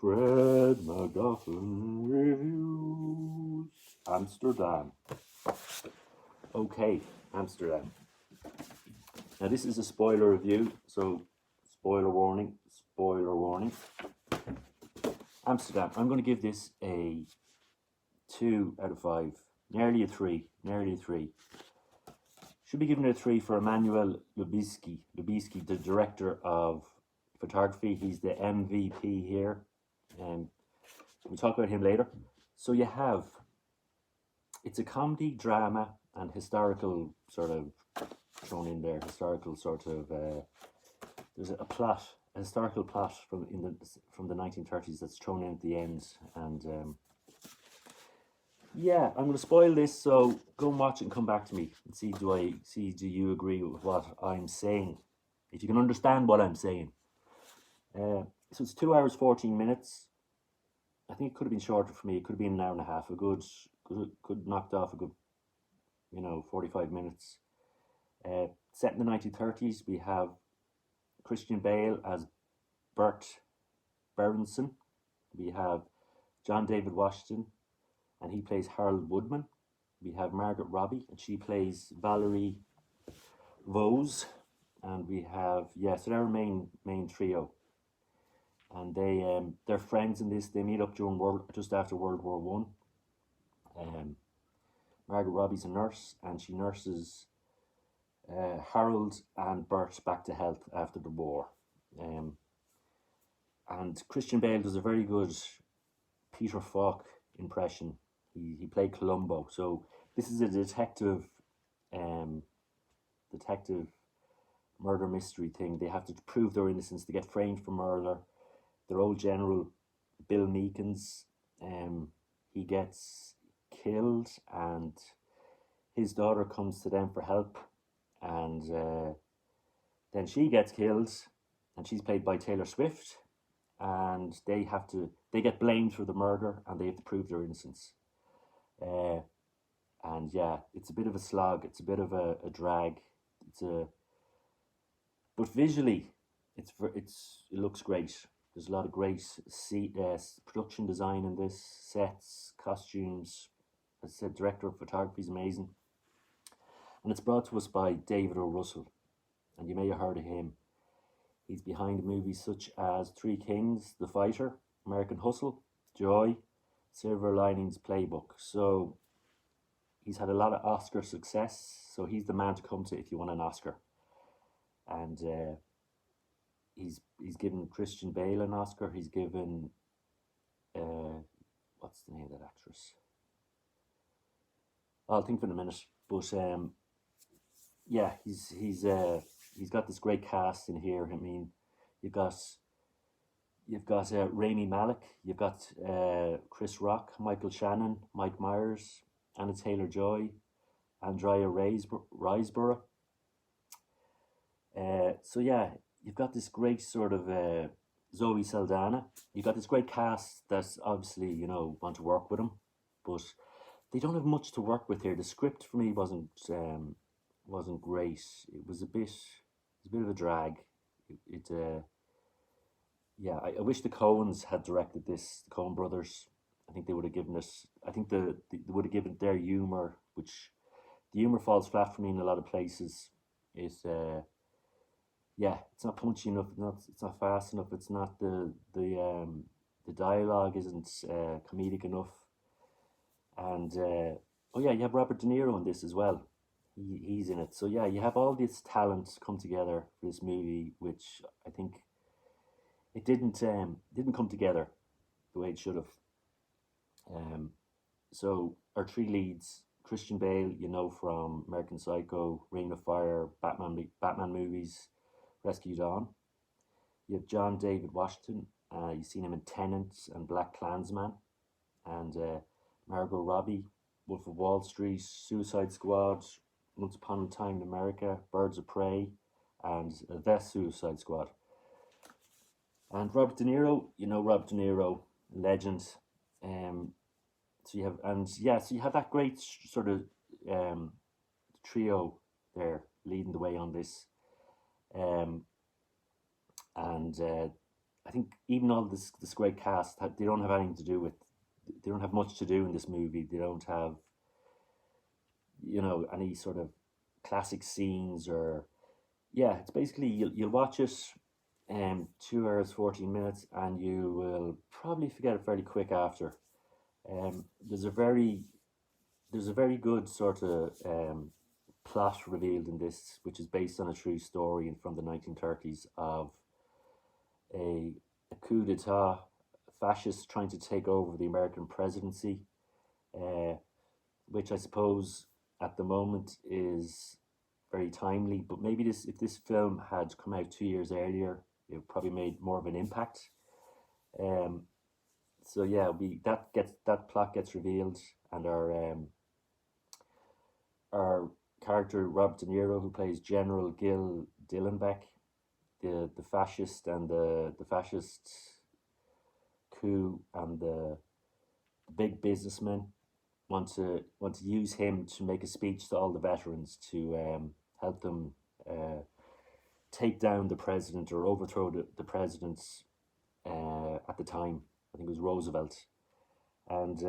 Fred MacGuffin reviews Amsterdam. Okay, Amsterdam. Now this is a spoiler review, so spoiler warning, spoiler warning. Amsterdam, I'm going to give this a 2 out of 5, nearly a 3, nearly a 3. Should be given a 3 for Emmanuel Lubezki, the director of photography. He's the MVP here. We'll talk about him later. So you have, it's a comedy, drama, and historical sort of thrown in there. Historical sort of, there's a plot, a historical plot from the 1930s that's thrown in at the end. And yeah, I'm going to spoil this, so go and watch it and come back to me and see do you agree with what I'm saying? If you can understand what I'm saying. So it's 2 hours 14 minutes. I think it could have been shorter for me. It could have been an hour and a half. Could knocked off a good, 45 minutes. Set in the 1930s, we have Christian Bale as Bert Berenson. We have John David Washington, and he plays Harold Woodman. We have Margaret Robbie, and she plays Valerie Vose. And we have, so they're our main trio. And they're friends in this. They meet up just after World War One. Margaret Robbie's a nurse, and she nurses Harold and Bert back to health after the war. And Christian Bale does a very good Peter Falk impression. He played Columbo. So this is a detective murder mystery thing. They have to prove their innocence. They get framed for murder. Their old general, Bill Meekins, he gets killed, and his daughter comes to them for help, and then she gets killed, and she's played by Taylor Swift, and they get blamed for the murder, and they have to prove their innocence. And yeah, it's a bit of a slog. It's a bit of a drag. But visually, it looks great. There's a lot of great production design in this, sets, costumes. As I said, director of photography is amazing. And it's brought to us by David O. Russell, and you may have heard of him. He's behind movies such as Three Kings, The Fighter, American Hustle, Joy, Silver Linings Playbook. So he's had a lot of Oscar success, so he's the man to come to if you want an Oscar. And he's given Christian Bale an Oscar. He's given what's the name of that actress? I'll think for a minute. But yeah, he's got this great cast in here. I mean, you've got Rami Malek, you've got Chris Rock, Michael Shannon, Mike Myers, Anna Taylor-Joy, Andrea Riseborough. So yeah, you've got this great sort of Zoe Saldana. You've got this great cast that's obviously, want to work with them, but they don't have much to work with here. The script for me wasn't great. It was a bit of a drag. I wish the Coens had directed this. The Coen brothers. I think they would have given us. I think they would have given their humor, which the humor falls flat for me in a lot of places. It's not punchy enough. It's not fast enough. It's not the dialogue isn't comedic enough. And you have Robert De Niro in this as well. He's in it. So yeah, you have all this talent come together for this movie, which I think it didn't come together the way it should have. So our three leads: Christian Bale, from American Psycho, Ring of Fire, Batman movies, Rescue Dawn. You have John David Washington. You've seen him in Tenet and Black Klansman, and Margot Robbie, Wolf of Wall Street, Suicide Squad, Once Upon a Time in America, Birds of Prey, and The Suicide Squad. And Robert De Niro, Robert De Niro, legend. So you have that great sort of trio there leading the way on this. And I think even all this great cast, they don't have anything to do with. They don't have much to do in this movie. They don't have, any sort of classic scenes or yeah. It's basically you'll watch it, 2 hours 14 minutes, and you will probably forget it fairly quick after. Um, there's a very there's a very good sort of plot revealed in this, which is based on a true story from the 1930s of a, a coup d'état, fascists trying to take over the American presidency, uh, which I suppose at the moment is very timely. But maybe this, if this film had come out 2 years earlier, it probably made more of an impact. Um, so yeah, we that plot gets revealed, and our character Robert De Niro, who plays General Gil Dillenbeck, the fascist and the fascist coup and the big businessmen want to use him to make a speech to all the veterans to help them take down the president or overthrow the presidents at the time. I think it was Roosevelt, and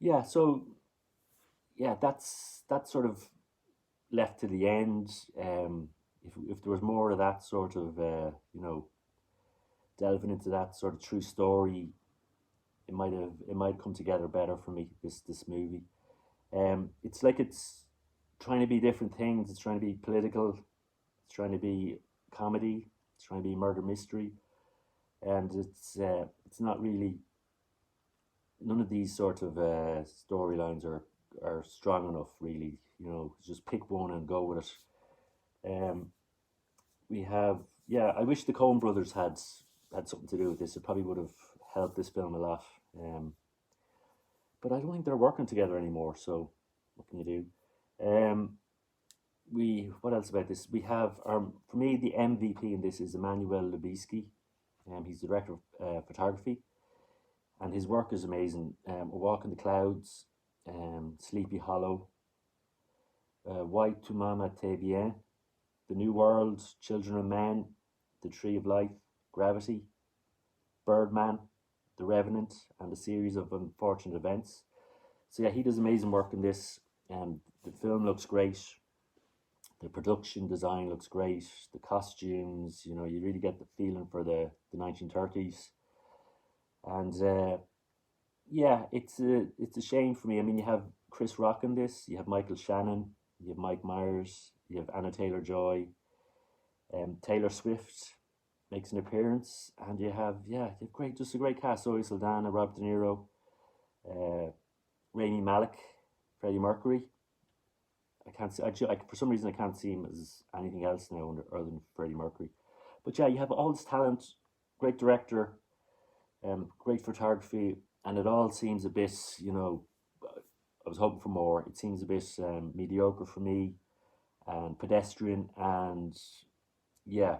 yeah, so yeah, that's sort of left to the end. If there was more of that sort of delving into that sort of true story, it might come together better for me. This movie, it's like it's trying to be different things. It's trying to be political. It's trying to be comedy. It's trying to be murder mystery, and it's not really. None of these sort of storylines are strong enough. Really, just pick one and go with it. We have, yeah. I wish the Coen brothers had something to do with this. It probably would have helped this film a lot. Um, but I don't think they're working together anymore. So what can you do? We what else about this? We have for me the MVP in this is Emmanuel Lubezki. He's the director of photography, and his work is amazing. A Walk in the Clouds, Sleepy Hollow, Why Tu Mama Te Bien, The New World, Children of Men, The Tree of Life, Gravity, Birdman, The Revenant, and a series of unfortunate events. So yeah, he does amazing work in this. The film looks great. The production design looks great. The costumes, you really get the feeling for the 1930s. And yeah, it's a shame for me. I mean, you have Chris Rock in this. You have Michael Shannon. You have Mike Myers. You have Anna Taylor-Joy. Taylor Swift makes an appearance, and you have just a great cast. Zoe Saldana, Rob De Niro, uh, Rami Malek, Freddie Mercury. I can't see. For some reason I can't see him as anything else now other than Freddie Mercury. But yeah, you have all this talent, great director, great photography, and it all seems a bit. I was hoping for more. It seems a bit mediocre for me, and pedestrian, and yeah,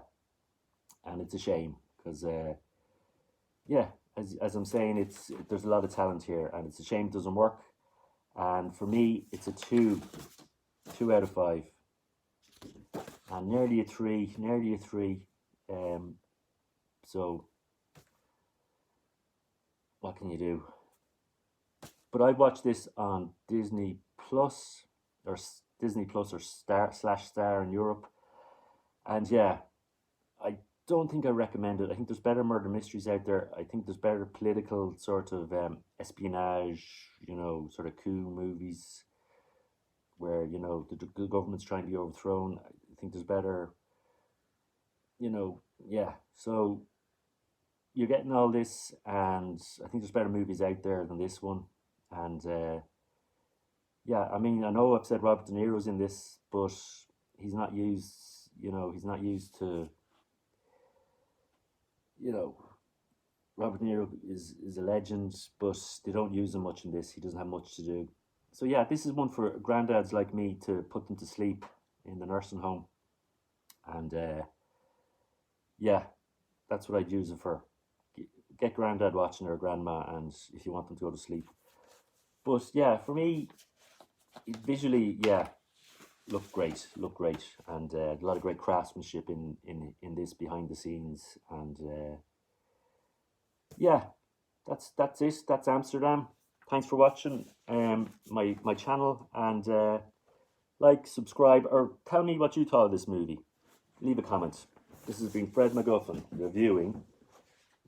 and it's a shame because yeah, as I'm saying, there's a lot of talent here, and it's a shame it doesn't work. And for me, it's a 2 out of 5, and nearly a 3. So what can you do? But I watched this on Disney Plus or Disney Plus or Star in Europe, and yeah, I don't think I recommend it. I think there's better murder mysteries out there. I think there's better political sort of espionage, sort of coup movies where the government's trying to be overthrown. I think there's better, yeah. So you're getting all this, and I think there's better movies out there than this one. And yeah, I mean, I know I've said Robert De Niro's in this, but he's not used. He's not used to. Robert De Niro is a legend, but they don't use him much in this. He doesn't have much to do. So yeah, this is one for granddads like me to put them to sleep in the nursing home, and yeah, that's what I'd use it for. Get granddad watching or grandma, and if you want them to go to sleep. But yeah, for me, visually, yeah, look great, and a lot of great craftsmanship in this behind the scenes, and yeah, that's it. That's Amsterdam. Thanks for watching my channel, and like, subscribe, or tell me what you thought of this movie. Leave a comment. This has been Fred MacGuffin reviewing,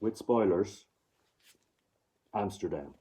with spoilers, Amsterdam.